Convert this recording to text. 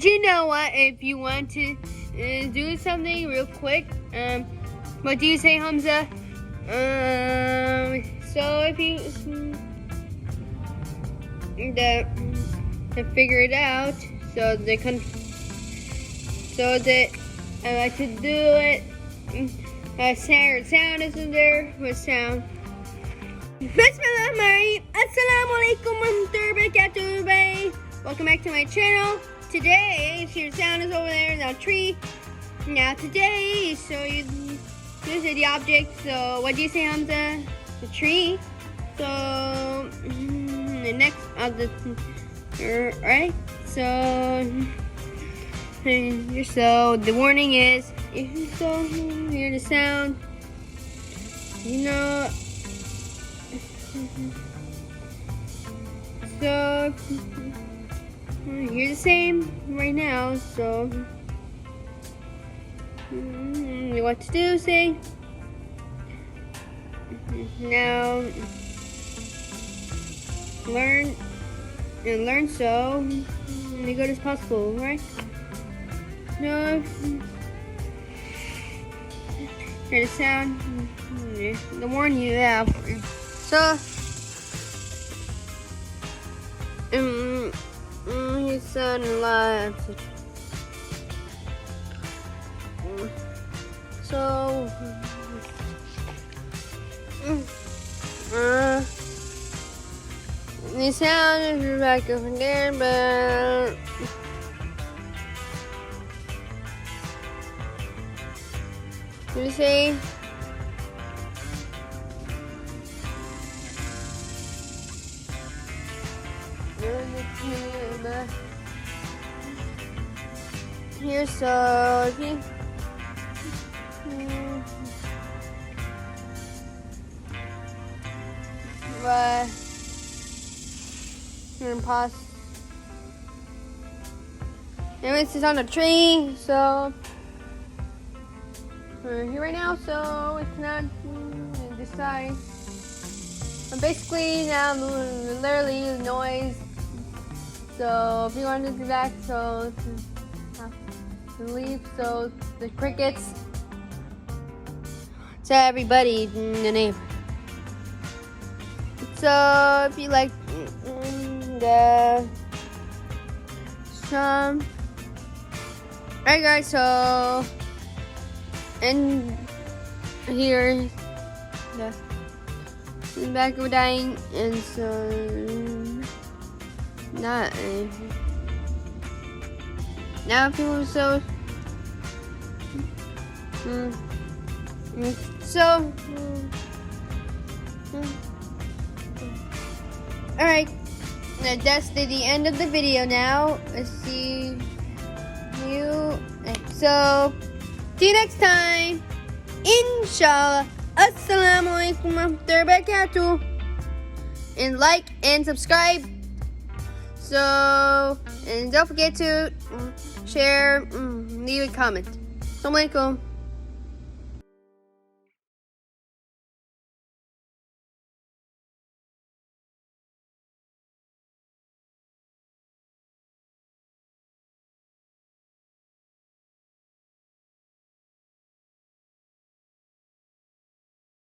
you know what? If you want to do something real quick, what do you say, Hamza? So if you to figure it out, so that I like to do it. Sound isn't there? What sound? Bismillahirrahmanirrahim. Assalamualaikum warahmatullahi wabarakatuh. Welcome back to my channel. Today, your sound is over there in the tree. Now today, so this is the object. So what do you say, Hamza? The tree. So the next right. So the warning is, if you don't hear the sound, you know. So you're the same right now. So what to do? Say now. Learn so good as possible, right? No, hear the sound. The warning you have. So, you sound alive. So, the sound is back over there, but you see. Here, so if you here, pause. Anyways, it's on a tree, so we're here right now, so it's not decide. But basically now literally the noise. So if you want to do that, so to leave, so the crickets to everybody in the neighborhood. So if you like the alright guys, so and here the back of dying, and so not now people so alright, that's the end of the video now. Let's see you. So see you next time, inshallah. Assalamualaikum warahmatullahi wabarakatuh. And like and subscribe. So, and don't forget to share, leave a comment. Assalamualaikum.